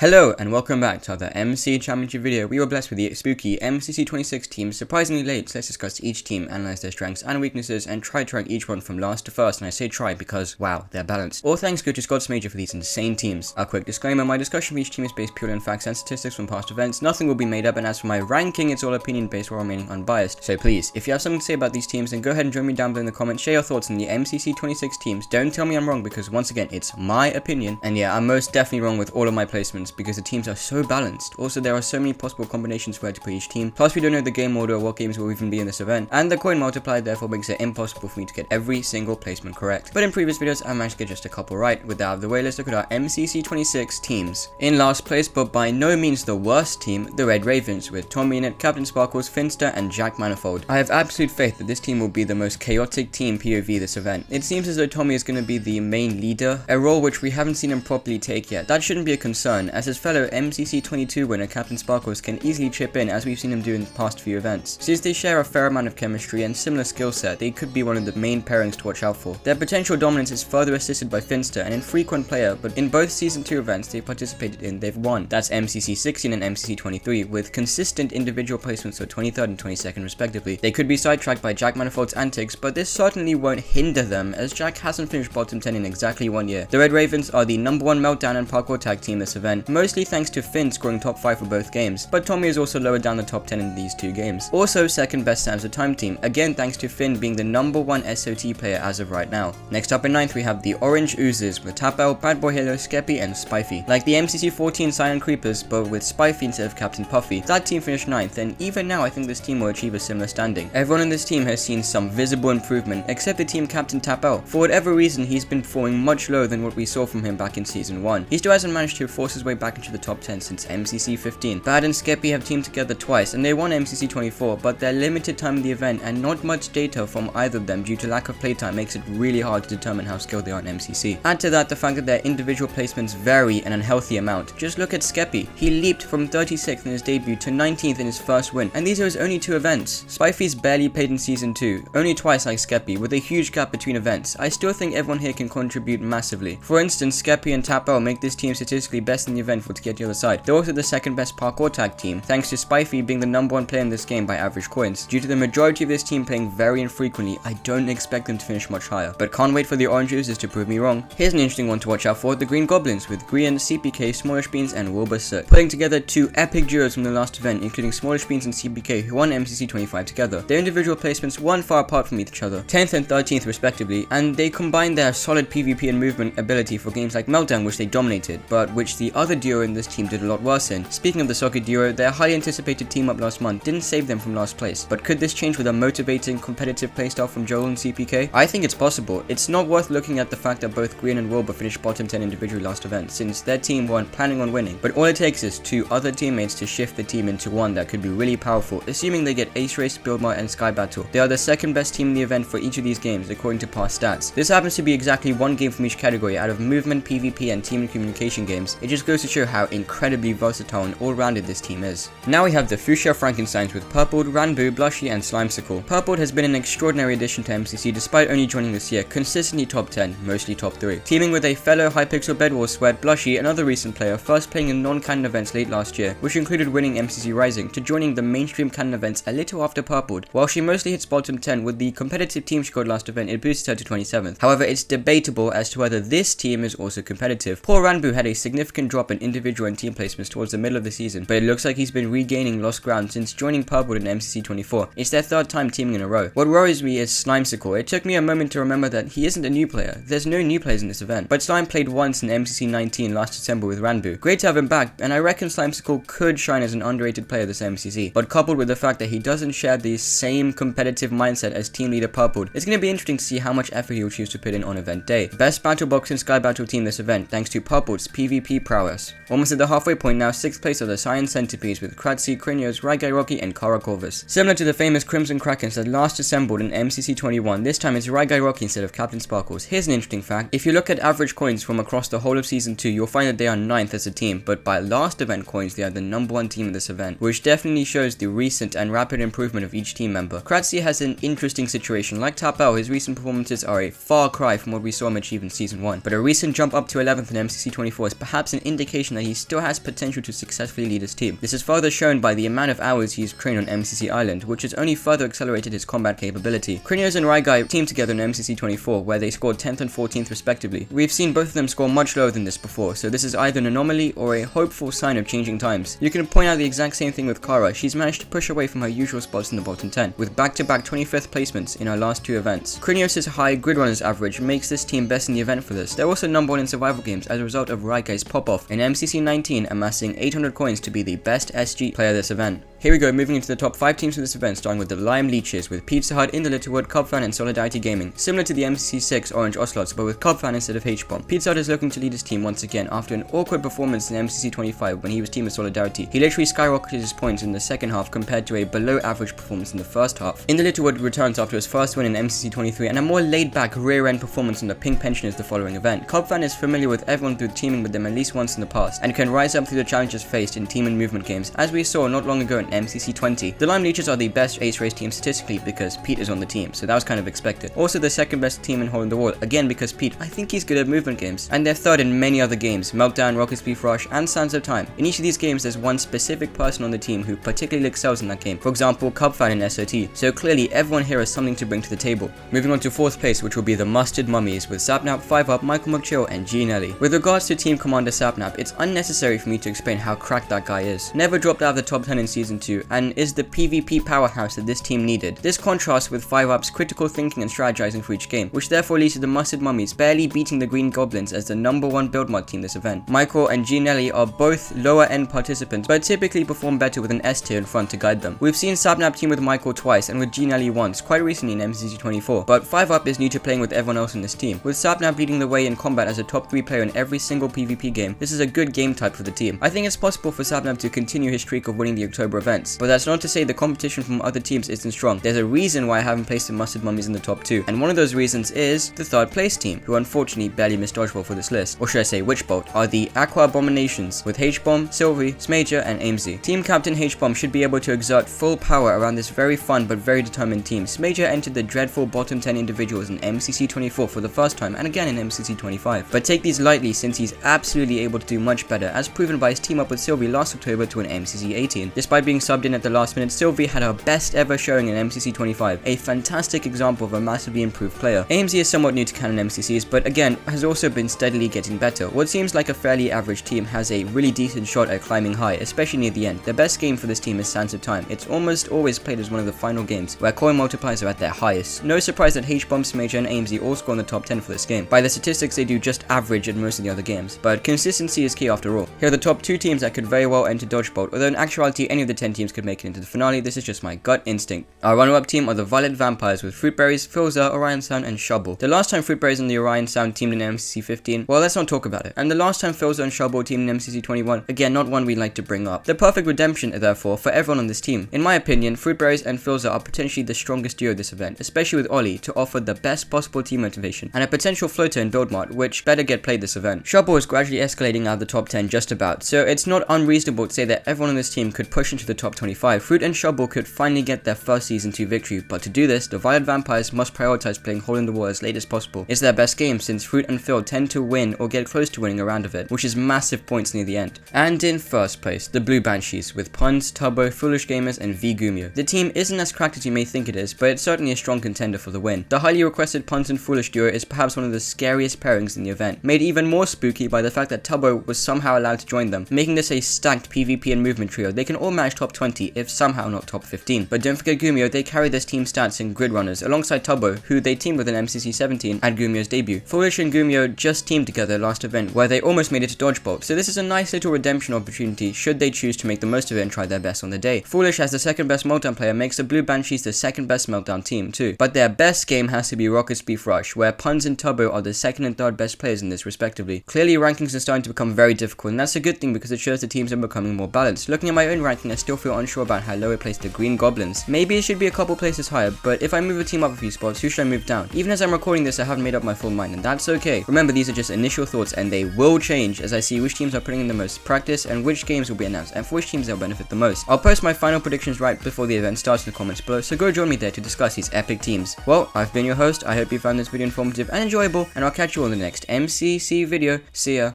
Hello and welcome back to another MC Championship video. We were blessed with the spooky MCC 26 team surprisingly late, so let's discuss each team, analyze their strengths and weaknesses, and try to rank each one from last to first. And I say try because, wow, they're balanced. All thanks go to Scott's Major for these insane teams. A quick disclaimer, my discussion of each team is based purely on facts and statistics from past events. Nothing will be made up, and as for my ranking, it's all opinion based while remaining unbiased. So please, if you have something to say about these teams, then go ahead and join me down below in the comments, share your thoughts on the MCC 26 teams. Don't tell me I'm wrong because once again, it's my opinion. And yeah, I'm most definitely wrong with all of my placements because the teams are so balanced. Also, there are so many possible combinations where to put each team, plus we don't know the game order or what games will even be in this event, and the coin multiplier therefore makes it impossible for me to get every single placement correct. But in previous videos I managed to get just a couple right. With that out of the way, let's look at our MCC 26 teams. In last place, but by no means the worst team, the Red Ravens, with Tommy in it, Captain Sparkles, Finster and Jack Manifold. I have absolute faith that this team will be the most chaotic team POV this event. It seems as though Tommy is going to be the main leader, a role which we haven't seen him properly take yet. That shouldn't be a concern, as his fellow MCC 22 winner Captain Sparkles can easily chip in, as we've seen him do in the past few events. Since they share a fair amount of chemistry and similar skill set, they could be one of the main pairings to watch out for. Their potential dominance is further assisted by Finster, an infrequent player, but in both Season 2 events they participated in, they've won. That's MCC 16 and MCC 23, with consistent individual placements of 23rd and 22nd respectively. They could be sidetracked by Jack Manifold's antics, but this certainly won't hinder them, as Jack hasn't finished bottom 10 in exactly 1 year. The Red Ravens are the #1 meltdown and parkour tag team this event, mostly thanks to Finn scoring top 5 for both games, but Tommy is also lower down the top 10 in these two games. Also second best Sam's the Time team, again thanks to Finn being the #1 SOT player as of right now. Next up in 9th we have the Orange Oozes with Tapel, Bad Boy Halo, Skeppy and Spifey. Like the MCC 14 Cyan Creepers, but with Spifey instead of Captain Puffy. That team finished 9th, and even now I think this team will achieve a similar standing. Everyone in this team has seen some visible improvement, except the team captain Tapel. For whatever reason, he's been performing much lower than what we saw from him back in Season 1. He still hasn't managed to force his way back into the top 10 since MCC 15. Bad and Skeppy have teamed together twice, and they won MCC 24, but their limited time in the event and not much data from either of them due to lack of playtime makes it really hard to determine how skilled they are in MCC. Add to that the fact that their individual placements vary an unhealthy amount. Just look at Skeppy. He leaped from 36th in his debut to 19th in his first win, and these are his only 2 events. Spifey's barely played in Season 2, only twice like Skeppy, with a huge gap between events. I still think everyone here can contribute massively. For instance, Skeppy and Tapel make this team statistically best in the event for to get to the other side. They're also the second best parkour tag team, thanks to Spifey being the #1 player in this game by average coins. Due to the majority of this team playing very infrequently, I don't expect them to finish much higher, but can't wait for the Orange Oozes to prove me wrong. Here's an interesting one to watch out for, the Green Goblins, with Grian, CPK, Smallish Beans and Wilbur Soot, putting together 2 epic duos from the last event, including Smallish Beans and CPK, who won MCC 25 together. Their individual placements weren't far apart from each other, 10th and 13th respectively, and they combined their solid PvP and movement ability for games like Meltdown, which they dominated, but which the other duo in this team did a lot worse in. Speaking of the soccer duo, their highly anticipated team up last month didn't save them from last place, but could this change with a motivating, competitive playstyle from Joel and CPK? I think it's possible. It's not worth looking at the fact that both Green and Wilbur finished bottom 10 individually last event, since their team weren't planning on winning, but all it takes is 2 other teammates to shift the team into one that could be really powerful, assuming they get Ace Race, Buildmart and Sky Battle. They are the second best team in the event for each of these games, according to past stats. This happens to be exactly 1 game from each category out of movement, PvP and team and communication games. It just goes to show how incredibly versatile and all-rounded this team is. Now we have the Fuchsia Frankensteins with Purpled, Ranboo, Blushy and Slimesicle. Purpled has been an extraordinary addition to MCC despite only joining this year, consistently top 10, mostly top 3. Teaming with a fellow Hypixel Bedwars sweat, Blushy, another recent player, first playing in non-canon events late last year, which included winning MCC Rising, to joining the mainstream canon events a little after Purpled. While she mostly hits bottom 10 with the competitive team she got last event, it boosted her to 27th. However, it's debatable as to whether this team is also competitive. Poor Ranboo had a significant drop in individual and team placements towards the middle of the season, but it looks like he's been regaining lost ground since joining Purpled in MCC 24. It's their 3rd time teaming in a row. What worries me is Slimesicle. It took me a moment to remember that he isn't a new player. There's no new players in this event, but Slime played once in MCC 19 last December with Ranboo. Great to have him back, and I reckon Slimesicle could shine as an underrated player this MCC, but coupled with the fact that he doesn't share the same competitive mindset as team leader Purpled, it's going to be interesting to see how much effort he will choose to put in on event day. Best Battle Box and Sky Battle team this event, thanks to Purpled's PvP prowess. Almost at the halfway point now, 6th place are the Cyan Centipedes with Kratzy, Krinios, Rygai Rocky and Kara Corvus. Similar to the famous Crimson Krakens that last assembled in MCC 21, this time it's Rygai Rocky instead of Captain Sparkles. Here's an interesting fact. If you look at average coins from across the whole of Season 2, you'll find that they are 9th as a team, but by last event coins, they are the #1 team in this event, which definitely shows the recent and rapid improvement of each team member. Kratzy has an interesting situation. Like Tapel, his recent performances are a far cry from what we saw him achieve in Season 1, but a recent jump up to 11th in MCC 24 is perhaps an indication indication that he still has potential to successfully lead his team. This is further shown by the amount of hours he's trained on MCC Island, which has only further accelerated his combat capability. Krinios and Raigai teamed together in MCC 24, where they scored 10th and 14th respectively. We've seen both of them score much lower than this before, so this is either an anomaly or a hopeful sign of changing times. You can point out the exact same thing with Kara. She's managed to push away from her usual spots in the bottom 10, with back-to-back 25th placements in her last 2 events. Krinios' high grid runners average makes this team best in the event for this. They're also number 1 in survival games as a result of Raigai's pop-off in MCC 19, amassing 800 coins to be the best SG player this event. Here we go, moving into the top 5 teams for this event, starting with the Liches, with Pizza Hut, In the Littlewood, Cubfan, and Solidarity Gaming. Similar to the MCC 6 Orange Ocelots, but with Cubfan instead of H-Bomb. Pizza Hut is looking to lead his team once again after an awkward performance in MCC 25 when he was team with Solidarity. He literally skyrocketed his points in the second half compared to a below average performance in the first half. In the Littlewood returns after his first win in MCC 23 and a more laid-back rear-end performance on the Pink Pensioners the following event. Cubfan is familiar with everyone through teaming with them at least once in the past, and can rise up through the challenges faced in team and movement games, as we saw not long ago in MCC 20. The Liches are the best ace race team statistically because Pete is on the team, so that was kind of expected. Also the second best team in Hole in the Wall, again because Pete, I think he's good at movement games. And they're third in many other games, Meltdown, Rocket Speed Rush, and Sands of Time. In each of these games there's one specific person on the team who particularly excels in that game, for example Cubfan in SOT, so clearly everyone here has something to bring to the table. Moving on to 4th place, which will be the Mustard Mummies, with Sapnap, 5up, Michael McChill, and Gianelli. With regards to Team Commander Sapnap, it's unnecessary for me to explain how cracked that guy is. Never dropped out of the top 10 in Season 2, and is the PvP powerhouse that this team needed. This contrasts with 5up's critical thinking and strategizing for each game, which therefore leads to the Mustard Mummies barely beating the Green Goblins as the number 1 build mod team this event. Michael and Gianelli are both lower end participants, but typically perform better with an S tier in front to guide them. We've seen Sapnap team with Michael twice and with Gianelli once, quite recently in MCC 24, but 5up is new to playing with everyone else in this team. With Sapnap leading the way in combat as a top 3 player in every single PvP game, this is a good game type for the team. I think it's possible for Sapnap to continue his streak of winning the October events, but that's not to say the competition from other teams isn't strong. There's a reason why I haven't placed the Mustard Mummies in the top 2, and one of those reasons is the 3rd place team, who unfortunately barely missed dodgeball for this list, or should I say Witchbolt, are the Aqua Abominations, with H-Bomb, Sylvie, Smager, and Amesy. Team Captain H-Bomb should be able to exert full power around this very fun but very determined team. Smager entered the dreadful bottom 10 individuals in MCC 24 for the first time, and again in MCC 25, but take these lightly since he's absolutely able to do much better, as proven by his team up with Sylvie last October to an MCC 18. Despite being subbed in at the last minute, Sylvie had her best ever showing in MCC 25, a fantastic example of a massively improved player. Amesy is somewhat new to canon MCCs, but again has also been steadily getting better. What seems like a fairly average team has a really decent shot at climbing high, especially near the end. The best game for this team is Sands of Time. It's almost always played as one of the final games, where coin multipliers are at their highest. No surprise that H-Bomb, Smager, and Amesy all score in the top 10 for this game. By the statistics, they do just average at most of the other games, but consistency is key after all. Here are the top 2 teams that could very well enter Dodgeball, although in actuality any of the 10 teams could make it into the finale. This is just my gut instinct. Our runner-up team are the Violet Vampires, with Fruitberries, Filza, Orion Sound, and Shubble. The last time Fruitberries and the Orion Sound teamed in MCC 15, well, let's not talk about it. And the last time Filza and Shubble teamed in MCC 21, again, not one we like to bring up. The perfect redemption, therefore, for everyone on this team. In my opinion, Fruitberries and Filza are potentially the strongest duo of this event, especially with Ollie, to offer the best possible team motivation, and a potential floater in build mod, which better get played this event. Shubble is gradually escalating out of the top 10 just about, so it's not unreasonable to say that everyone on this team could push into the top 25. Fruit and Shubble could finally get their first Season 2 victory, but to do this, the Violet Vampires must prioritize playing Hole in the Wall as late as possible. It's their best game since Fruit and Phil tend to win or get close to winning a round of it, which is massive points near the end. And in 1st place, the Blue Banshees, with Puns, Tubbo, Foolish Gamers, and V Gumio. The team isn't as cracked as you may think it is, but it's certainly a strong contender for the win. The highly requested Puns and Foolish duo is perhaps one of the scariest pairings in the event, made even more spooky by the fact that Tubbo was somehow allowed to join them, making this a stacked PvP and movement trio. They can all manage top 20, if somehow not top 15. But don't forget Gumio, they carry this team stats in grid runners, alongside Tubbo, who they teamed with in MCC 17 at Gumio's debut. Foolish and Gumio just teamed together last event, where they almost made it to Dodgeball, so this is a nice little redemption opportunity should they choose to make the most of it and try their best on the day. Foolish, as the 2nd best Meltdown player, makes the Blue Banshees the 2nd best Meltdown team too, but their best game has to be Rocket Speed Rush, where Puns and Tubbo are the 2nd and 3rd best players in this respectively. Clearly rankings are starting to become very difficult, and that's a good thing because it shows the teams are becoming more balanced. Looking at my own ranking, I still feel unsure about how low I placed the Green Goblins. Maybe it should be a couple places higher, but if I move a team up a few spots, who should I move down? Even as I'm recording this, I haven't made up my full mind, and that's okay. Remember, these are just initial thoughts, and they will change as I see which teams are putting in the most practice and which games will be announced, and for which teams they'll benefit the most. I'll post my final predictions right before the event starts in the comments below, so go join me there to discuss these epic teams. Well, I've been your host. I hope you found this video informative and enjoyable, and I'll catch you on the next MCC video. See ya.